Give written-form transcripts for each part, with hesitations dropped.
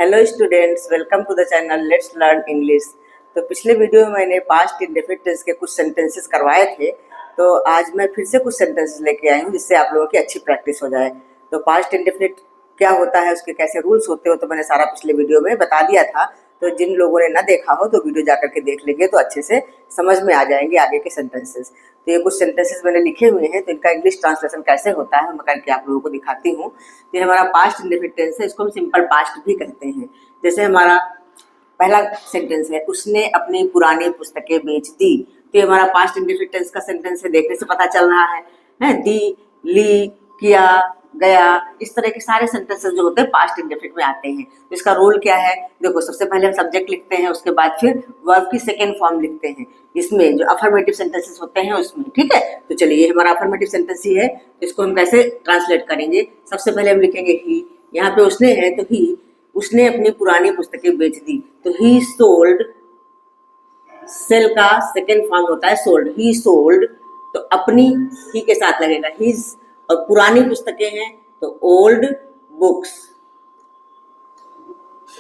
Hello students, welcome to the channel let's learn English. तो पिछले video में मैंने पास्ट इंडेफिनिट टेंस के कुछ सेंटेंसेस करवाए थे, तो आज मैं फिर से कुछ सेंटेंसेस लेके आई हूँ जिससे आप लोगों की अच्छी प्रैक्टिस हो जाए। तो पास्ट इंडेफिनिट क्या होता है, उसके कैसे रूल्स होते हो, तो मैंने सारा पिछले वीडियो में बता दिया था। तो जिन लोगों ने ना देखा हो तो वीडियो जाकर के देख लेंगे तो अच्छे से समझ में आ जाएंगे आगे के सेंटेंसेस। तो ये कुछ सेंटेंसेस मैंने लिखे हुए हैं, तो इनका इंग्लिश ट्रांसलेशन कैसे होता है मैं करके आप लोगों को दिखाती हूँ। ये हमारा पास्ट इंडेफिनिट टेंस है, इसको हम सिंपल पास्ट भी कहते हैं। जैसे हमारा पहला सेंटेंस है, उसने अपनी पुरानी पुस्तकें बेच दी। तो ये हमारा पास्ट इंडेफिनिट टेंस का सेंटेंस है, देखने से पता चल रहा है दी, ली, किया, गया, इस तरह के सारे सेंटेंसेस जो होते हैं पास्ट इंडेफिनिट में आते हैं। तो इसका रूल क्या है, देखो सबसे पहले हम सब्जेक्ट लिखते हैं, उसके बाद फिर वर्ब की सेकेंड फॉर्म लिखते हैं, इसमें जो अफर्मेटिव सेंटेंसेस होते हैं उसमें। ठीक है, तो चलिए ये हमारा अफर्मेटिव सेंटेंस ही है, तो इसको हम कैसे ट्रांसलेट करेंगे। सबसे पहले हम लिखेंगे ही, यहाँ पे उसने है तो ही, उसने अपनी पुरानी पुस्तकें बेच दी। तो ही सोल्ड, सेल का सेकेंड फॉर्म होता है सोल्ड, ही सोल्ड, तो अपनी ही के साथ लगेगा हिज, और पुरानी पुस्तकें हैं तो ओल्ड बुक्स।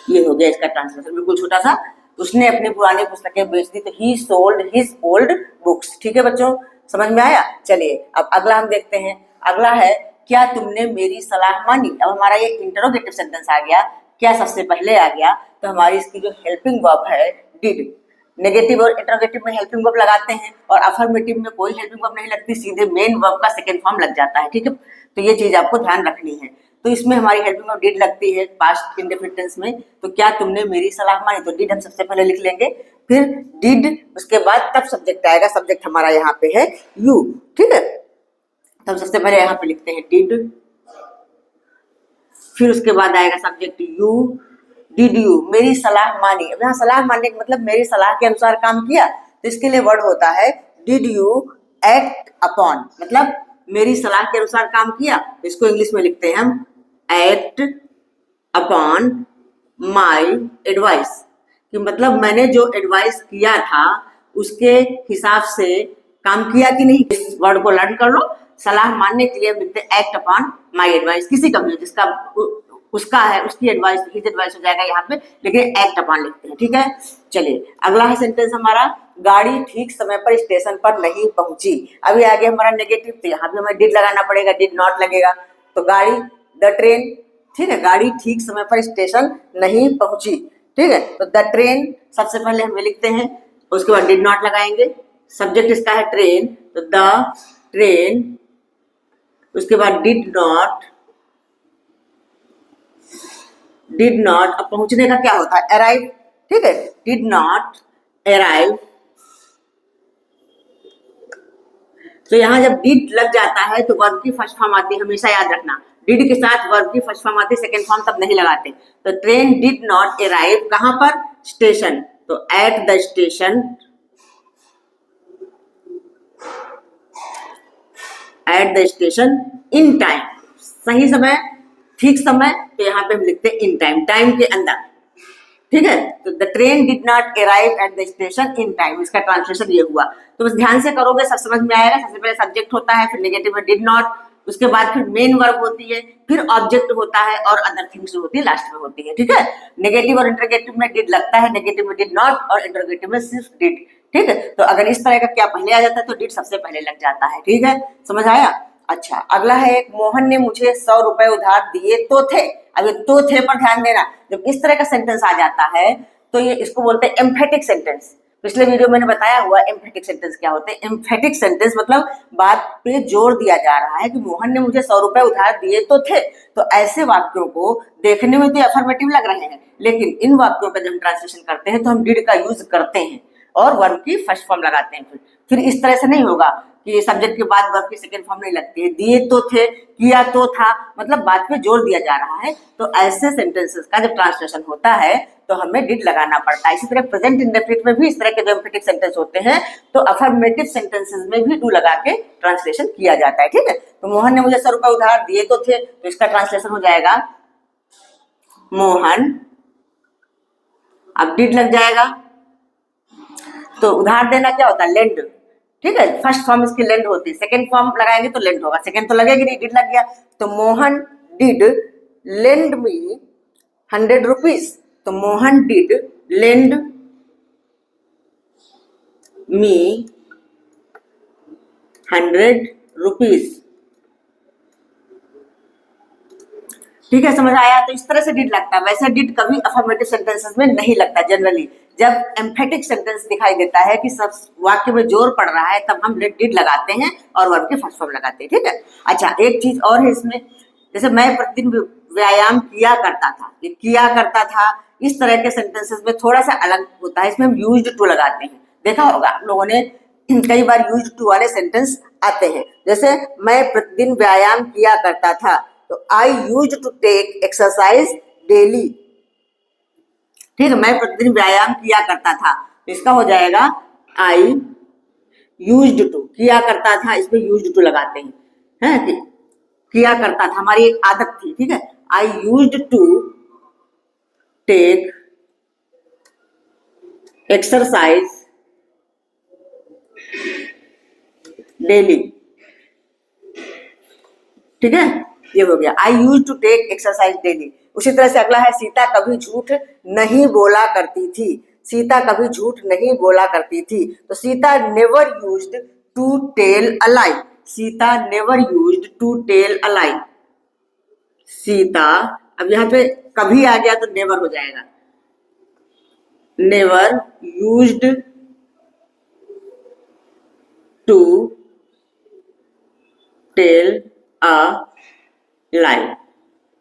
ये हो गया इसका ट्रांसलेशन, बिल्कुल छोटा सा। उसने अपनी पुरानी पुस्तकें बेच दी, तो ही सोल्ड हिज ओल्ड बुक्स। ठीक है बच्चों, समझ में आया। चलिए अब अगला हम देखते हैं। अगला है, क्या तुमने मेरी सलाह मानी। अब हमारा ये इंटरोगेटिव सेंटेंस आ गया, क्या सबसे पहले आ गया, तो हमारी इसकी जो हेल्पिंग वर्ब है डिड। नेगेटिव और इंटरोगेटिव में हेल्पिंग वर्ब लगाते हैं और अफर्मेटिव में कोई हेल्पिंग वर्ब नहीं लगती, सीधे मेन वर्ब का सेकंड फॉर्म लग जाता है। ठीक है, तो ये चीज आपको ध्यान रखनी है। तो इसमें हमारी हेल्पिंग वर्ब डिड लगती है पास्ट इंडेफिनिट टेंस में। तो क्या तुमने मेरी सलाह मानी, तो डिड हम सबसे पहले लिख लेंगे, फिर डिड, उसके बाद तब सब्जेक्ट आएगा। सब्जेक्ट हमारा यहाँ पे है यू। ठीक है, तो सबसे पहले यहाँ पे लिखते हैं डिड, फिर उसके बाद आएगा सब्जेक्ट यू, डिड यू मेरी सलाह मानी। अब यहाँ सलाह मानने का मतलब मेरी सलाह के अनुसार काम किया, तो इसके लिए वर्ड होता है डिड यू एक्ट अपॉन, मतलब मेरी सलाह के अनुसार काम किया। इसको इंग्लिश में लिखते हैं हम एक्ट अपॉन माई एडवाइस, कि मतलब मैंने जो एडवाइस किया था उसके हिसाब से काम किया कि नहीं। इस वर्ड को लर्न कर लो। सलाह मानने के लिए हम लिखते हैं एक्ट अपॉन माई एडवाइस, किसी का भी जिसका उसका है उसकी एडवाइस, हिज एडवाइस हो जाएगा यहाँ पे, लेकिन एक्ट अपॉन लिखते हैं। ठीक है, चलिए अगला है सेंटेंस हमारा, गाड़ी ठीक समय पर स्टेशन पर नहीं पहुंची। अभी आगे हमारा नेगेटिव, तो यहाँ पे हमें डिड लगाना पड़ेगा, डिड नॉट लगेगा। तो गाड़ी, द ट्रेन, ठीक है, गाड़ी ठीक समय पर स्टेशन नहीं पहुंची। ठीक है, तो द ट्रेन सबसे पहले हम लिखते हैं, उसके बाद डिड नॉट लगाएंगे। सब्जेक्ट इसका है ट्रेन, तो द ट्रेन, उसके बाद डिड नॉट, डिड नॉट। अब पहुंचने का क्या होता है, अराइव। ठीक है, डिड नॉट अराइव। तो यहां जब डिड लग जाता है तो वर्ब की फर्स्ट फॉर्म आती है, हमेशा याद रखना। डिड के साथ वर्ब की फर्स्ट फॉर्म आती है, सेकंड फॉर्म तब नहीं लगाते। तो ट्रेन डिड नॉट अराइव कहां पर, स्टेशन, तो at the station, at the station in time, सही समय, ठीक समय। तो यहाँ पे हम लिखते हैं इन टाइम, टाइम के अंदर। ठीक है, तो the train did not arrive at the station in time, इसका ट्रांसलेशन ये हुआ। तो बस ध्यान से करोगे सब समझ में आएगा। सबसे पहले सब्जेक्ट होता है, फिर नेगेटिव में डिड नॉट, उसके बाद फिर मेन वर्ब होती है, फिर ऑब्जेक्ट होता है और अदर थिंग्स होती है लास्ट में होती है। ठीक है, नेगेटिव और इंटरोगेटिव में डिड लगता है, नेगेटिव में डिड नॉट और इंटरोगेटिव में सिर्फ डिड। ठीक है, तो अगर इस तरह का क्या पहले आ जाता है तो डिड सबसे पहले लग जाता है। ठीक है, समझ आया। अच्छा, अगला है एक, मोहन ने मुझे 100 रुपए उधार दिए तो थे। अब ये तो थे पर ध्यान देना, जब इस तरह का सेंटेंस आ जाता है तो ये इसको बोलते हैं एम्फेटिक सेंटेंस। पिछले वीडियो मैंने बताया हुआ एम्फेटिक सेंटेंस क्या होते हैं। एम्फेटिक सेंटेंस मतलब बात पे जोर दिया जा रहा है कि मोहन ने मुझे 100 रुपए उधार दिए तो थे। तो ऐसे वाक्यों को देखने में तो अफर्मेटिव लग रहे हैं, लेकिन इन वाक्यों का जब हम ट्रांसलेशन करते हैं तो हम डिड का यूज करते हैं और वर्ब की फर्स्ट फॉर्म लगाते हैं। फिर इस तरह से नहीं होगा कि सब्जेक्ट के बाद वर्ब की सेकंड फॉर्म नहीं लगती है। दिए तो थे, किया तो था, मतलब बात पे जोर दिया जा रहा है। तो ऐसे सेंटेंसेस का जब ट्रांसलेशन होता है तो हमें डिड लगाना पड़ता है। इसी तरह प्रेजेंट इंडेफिनिट में भी इस तरह के जो एम्फेटिक सेंटेंस होते हैं तो अफर्मेटिव सेंटेंसेस में भी डू लगा के ट्रांसलेशन किया जाता है। ठीक है, तो मोहन ने मुझे 100 रुपए उधार दिए तो थे, तो इसका ट्रांसलेशन हो जाएगा मोहन, अब डिड लग जाएगा। तो उधार देना क्या होता है, लेंड। ठीक है, फर्स्ट फॉर्म इसकी लेंड होती है, सेकंड फॉर्म लगाएंगे तो लेंड होगा, सेकंड तो लगेगी नहीं, डिड लग गया। तो Mohan did lend me 100 rupees. तो Mohan did lend me 100 rupees. ठीक है, समझ आया? तो इस तरह से डिड लगता है। वैसे डिड कभी अफर्मेटिव सेंटेंसेस में नहीं लगता जनरली। जब एम्फेटिक सेंटेंस दिखाई देता है कि सब वाक्य में जोर पड़ रहा है, तब हम डिड लगाते हैं और वर्ब के फर्स्ट फॉर्म लगाते हैं। ठीक है। अच्छा, एक चीज और है इसमें, जैसे मैं प्रतिदिन व्यायाम किया करता था, ये किया करता था, इस तरह के सेंटेंसेस में थोड़ा सा अलग होता है। इसमें हम यूज्ड टू लगाते हैं। देखा होगा आप लोगों ने, कई बार यूज्ड टू वाले सेंटेंस आते हैं। जैसे मैं प्रतिदिन व्यायाम किया करता था, तो I use to take exercise daily. ठीक है, मैं प्रतिदिन व्यायाम किया करता था, तो इसका हो जाएगा आई यूज्ड टू। किया करता था, इसमें यूज्ड टू लगाते हैं, है कि किया करता था, हमारी एक आदत थी। ठीक है, I used to take exercise daily. ठीक है, ये हो गया, I use to take exercise daily. उसी तरह से अगला है, सीता कभी झूठ नहीं बोला करती थी। सीता कभी झूठ नहीं बोला करती थी, तो Sita never used to tell a lie. Sita never used to tell a lie. Sita, अब यहाँ पे कभी आ गया तो नेवर हो जाएगा। Never used to tell a lie.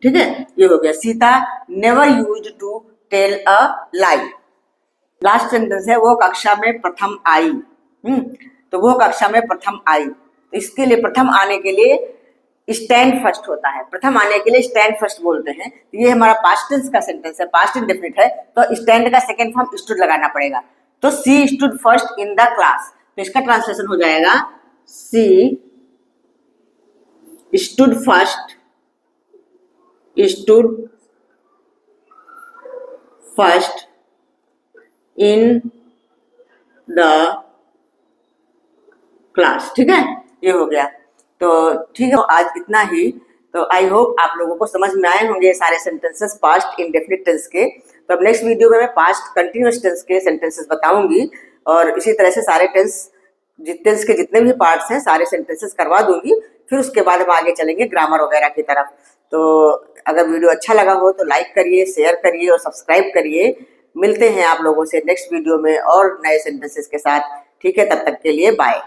ठीक है, ये हो गया, Sita never used to tell a lie. Last sentence है, वो कक्षा में प्रथम आई। तो वो कक्षा में प्रथम आई, तो इसके लिए प्रथम आने के लिए स्टैंड फर्स्ट होता है। प्रथम आने के लिए स्टैंड फर्स्ट बोलते हैं। ये हमारा पास्ट टेंस का सेंटेंस है, पास्ट इंडेफिनिट है, तो स्टैंड का सेकेंड फॉर्म स्टूड लगाना पड़ेगा। तो सी stood first in the class, तो इसका ट्रांसलेशन हो जाएगा, सी stood first in the class. ठीक है, ये हो गया। तो ठीक है, आज इतना ही। तो आई होप आप लोगों को समझ में आए होंगे सारे सेंटेंसेस पास्ट इंडेफिनिट टेंस के। तो अब नेक्स्ट वीडियो में मैं पास्ट कंटिन्यूअस टेंस के सेंटेंसेस बताऊंगी, और इसी तरह से सारे टेंस के जितने भी पार्ट्स हैं सारे सेंटेंसेस करवा दूंगी। फिर उसके बाद हम आगे चलेंगे ग्रामर वगैरह की तरफ। तो अगर वीडियो अच्छा लगा हो तो लाइक करिए, शेयर करिए और सब्सक्राइब करिए। मिलते हैं आप लोगों से नेक्स्ट वीडियो में और नए सेंटेंसेस के साथ। ठीक है, तब तक के लिए बाय।